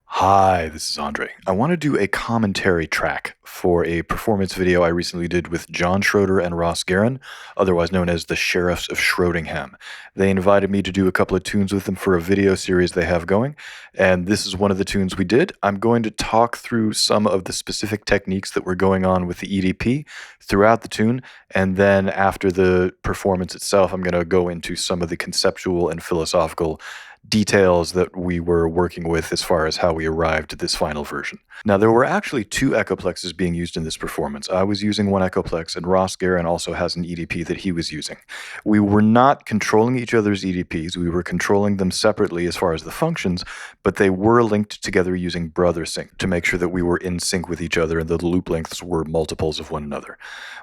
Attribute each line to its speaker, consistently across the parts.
Speaker 1: Hi, this is Andre. I want to do a commentary track for a performance video I recently did with John Schroeder and Ross Garren, otherwise known as the Sheriffs of Schroedingham. They invited me to do a couple of tunes with them for a video series they have going, and this is one of the tunes we did. I'm going to talk through some of the specific techniques that were going on with the EDP throughout the tune, and then after the performance itself, I'm going to go into some of the conceptual and philosophical details that we were working with as far as how we arrived at this final version. Now, there were actually two echoplexes being used in this performance. I was using one echoplex, and Ross Garren also has an EDP that he was using. We were not controlling each other's EDPs. We were controlling them separately as far as the functions, but they were linked together using brother sync to make sure that we were in sync with each other and the loop lengths were multiples of one another.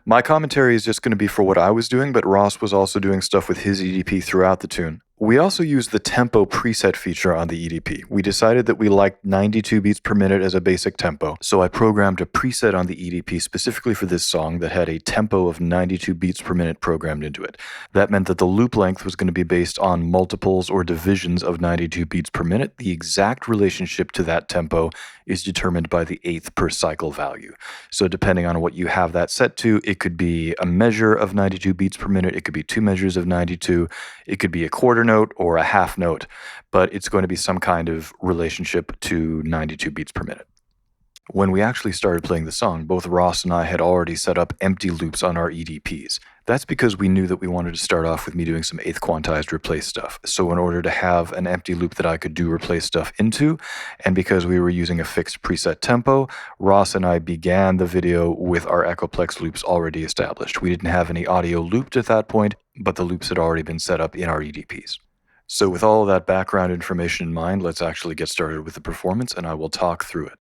Speaker 1: My commentary is just going to be for what I was doing, but Ross was also doing stuff with his EDP throughout the tune. We also used the tempo preset feature on the EDP. We decided that we liked 92 beats per minute as a basic tempo, so I programmed a preset on the EDP specifically for this song that had a tempo of 92 beats per minute programmed into it. That meant that the loop length was going to be based on multiples or divisions of 92 beats per minute. The exact relationship to that tempo is determined by the eighth per cycle value. So depending on what you have that set to, it could be a measure of 92 beats per minute, it could be two measures of 92, it could be a quarter note or a half note, but it's going to be some kind of relationship to 92 beats per minute. When we actually started playing the song, both Ross and I had already set up empty loops on our EDPs. That's because we knew that we wanted to start off with me doing some eighth quantized replace stuff. So in order to have an empty loop that I could do replace stuff into, and because we were using a fixed preset tempo, Ross and I began the video with our echoplex loops already established. We didn't have any audio looped at that point, but the loops had already been set up in our EDPs. So with all of that background information in mind, let's actually get started with the performance, and I will talk through it.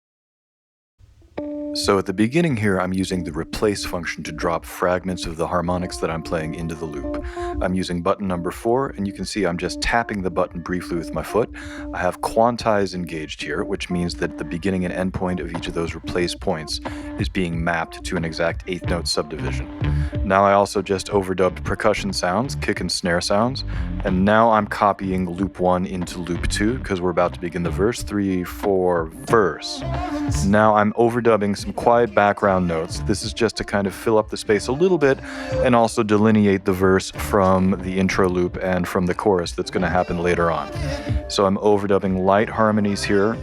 Speaker 1: So at the beginning here, I'm using the replace function to drop fragments of the harmonics that I'm playing into the loop. I'm using button number 4, and you can see I'm just tapping the button briefly with my foot. I have quantize engaged here, which means that the beginning and end point of each of those replace points is being mapped to an exact eighth note subdivision. Now I also just overdubbed percussion sounds, kick and snare sounds, and now I'm copying loop 1 into loop 2 because we're about to begin the verse. 3, 4, verse. Now I'm overdubbing some quiet background notes. This is just to kind of fill up the space a little bit and also delineate the verse from the intro loop and from the chorus that's going to happen later on. So I'm overdubbing light harmonies here.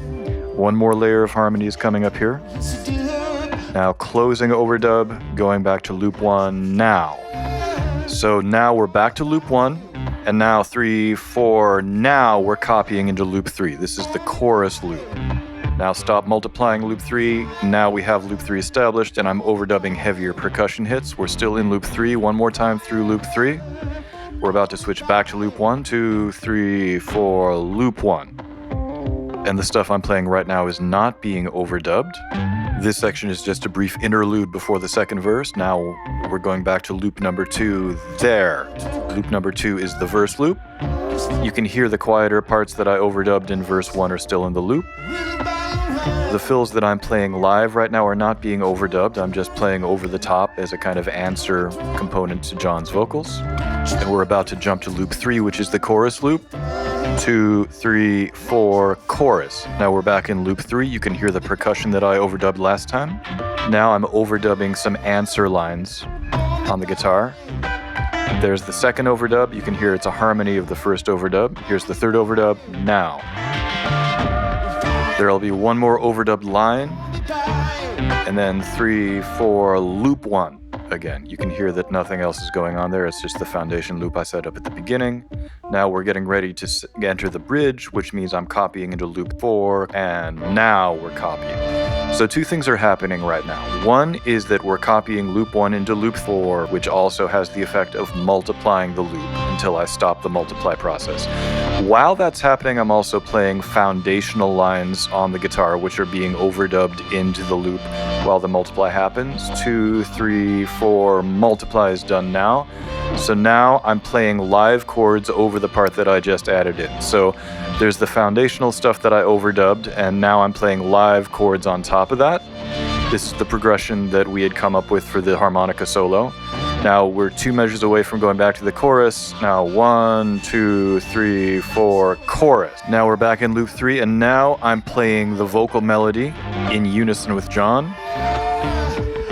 Speaker 1: One more layer of harmonies coming up here. Now closing overdub, going back to loop 1 now. So now we're back to loop 1, and now 3, 4, now we're copying into loop 3. This is the chorus loop. Now stop multiplying loop 3, now we have loop 3 established, and I'm overdubbing heavier percussion hits. We're still in loop 3, one more time through loop 3. We're about to switch back to loop 1, 2, 3, 4, loop 1. And the stuff I'm playing right now is not being overdubbed. This section is just a brief interlude before the second verse. Now we're going back to loop number 2 there. Loop number 2 is the verse loop. You can hear the quieter parts that I overdubbed in verse 1 are still in the loop. The fills that I'm playing live right now are not being overdubbed. I'm just playing over the top as a kind of answer component to John's vocals. And we're about to jump to loop 3, which is the chorus loop. 2, 3, 4, chorus. Now we're back in loop 3. You can hear the percussion that I overdubbed last time. Now I'm overdubbing some answer lines on the guitar. There's the second overdub. You can hear it's a harmony of the first overdub. Here's the third overdub now. There'll be one more overdubbed line, and then 3, 4, loop 1. Again, you can hear that nothing else is going on there. It's just the foundation loop I set up at the beginning. Now we're getting ready to enter the bridge, which means I'm copying into loop 4, and now we're copying. So two things are happening right now. One is that we're copying loop 1 into loop 4, which also has the effect of multiplying the loop until I stop the multiply process. While that's happening, I'm also playing foundational lines on the guitar, which are being overdubbed into the loop while the multiply happens. 2, 3, 4, multiply is done now. So now I'm playing live chords over the part that I just added in. So there's the foundational stuff that I overdubbed, and now I'm playing live chords on top of that. This is the progression that we had come up with for the harmonica solo. Now we're 2 measures away from going back to the chorus. Now 1, 2, 3, 4, chorus. Now we're back in loop 3, and now I'm playing the vocal melody in unison with John.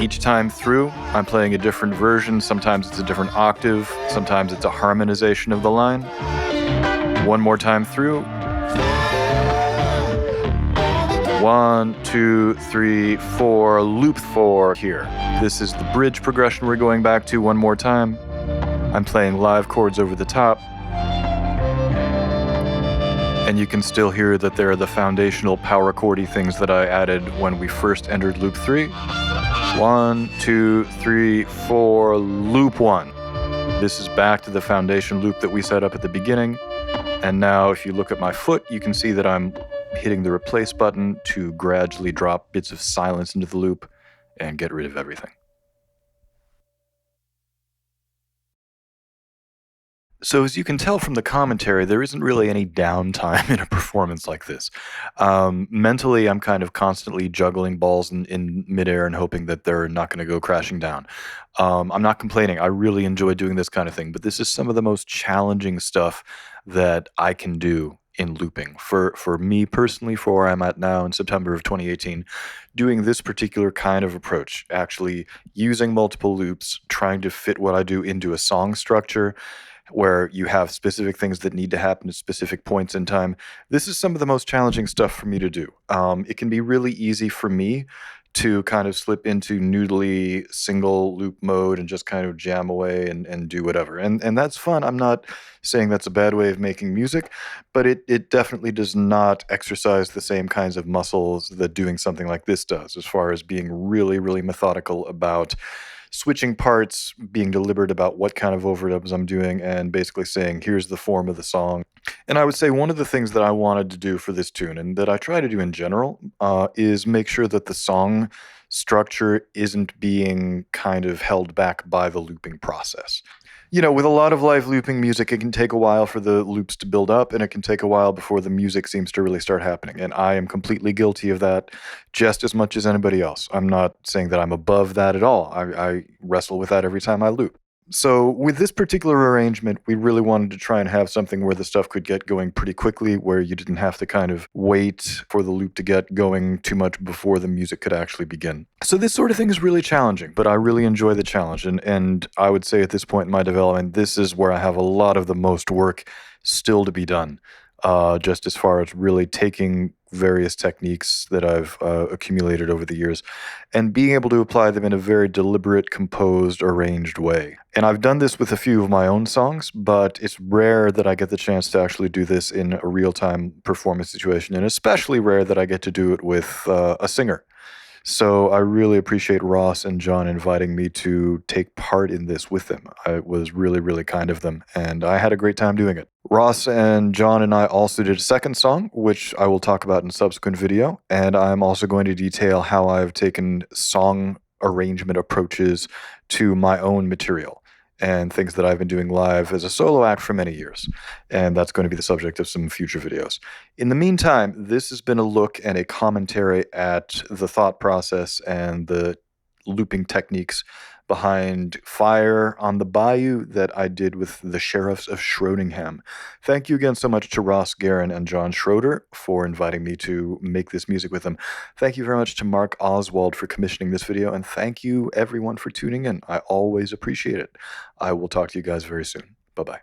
Speaker 1: Each time through, I'm playing a different version. Sometimes it's a different octave. Sometimes it's a harmonization of the line. One more time through. 1, 2, 3, 4, loop 4 here. This is the bridge progression we're going back to one more time. I'm playing live chords over the top. And you can still hear that there are the foundational power chordy things that I added when we first entered loop 3. 1, 2, 3, 4, loop 1. This is back to the foundation loop that we set up at the beginning. And now if you look at my foot, you can see that I'm hitting the replace button to gradually drop bits of silence into the loop and get rid of everything. So as you can tell from the commentary, there isn't really any downtime in a performance like this. Mentally, I'm kind of constantly juggling balls in midair and hoping that they're not going to go crashing down. I'm not complaining. I really enjoy doing this kind of thing, but this is some of the most challenging stuff that I can do in looping. For me personally, for where I'm at now in September of 2018, doing this particular kind of approach, actually using multiple loops, trying to fit what I do into a song structure, where you have specific things that need to happen at specific points in time. This is some of the most challenging stuff for me to do. It can be really easy for me to kind of slip into noodly single loop mode and just kind of jam away and do whatever. And that's fun. I'm not saying that's a bad way of making music, but it definitely does not exercise the same kinds of muscles that doing something like this does, as far as being really, really methodical about switching parts, being deliberate about what kind of overdubs I'm doing, and basically saying, here's the form of the song. And I would say one of the things that I wanted to do for this tune, and that I try to do in general, is make sure that the song structure isn't being kind of held back by the looping process. You know, with a lot of live looping music, it can take a while for the loops to build up, and it can take a while before the music seems to really start happening. And I am completely guilty of that just as much as anybody else. I'm not saying that I'm above that at all. I wrestle with that every time I loop. So with this particular arrangement, we really wanted to try and have something where the stuff could get going pretty quickly, where you didn't have to kind of wait for the loop to get going too much before the music could actually begin. So this sort of thing is really challenging, but I really enjoy the challenge. And I would say at this point in my development, this is where I have a lot of the most work still to be done. Just as far as really taking various techniques that I've accumulated over the years and being able to apply them in a very deliberate, composed, arranged way. And I've done this with a few of my own songs, but it's rare that I get the chance to actually do this in a real-time performance situation, and especially rare that I get to do it with a singer. So I really appreciate Ross and John inviting me to take part in this with them. It was really, really kind of them, and I had a great time doing it. Ross and John and I also did a second song, which I will talk about in a subsequent video, and I'm also going to detail how I've taken song arrangement approaches to my own material and things that I've been doing live as a solo act for many years. And that's going to be the subject of some future videos. In the meantime, this has been a look and a commentary at the thought process and the looping techniques behind Fire on the Bayou that I did with the Sheriffs of Schroedingham. Thank you again so much to Ross, Garren, and John Schroeder for inviting me to make this music with them. Thank you very much to Mark Oswald for commissioning this video, and thank you everyone for tuning in. I always appreciate it. I will talk to you guys very soon. Bye-bye.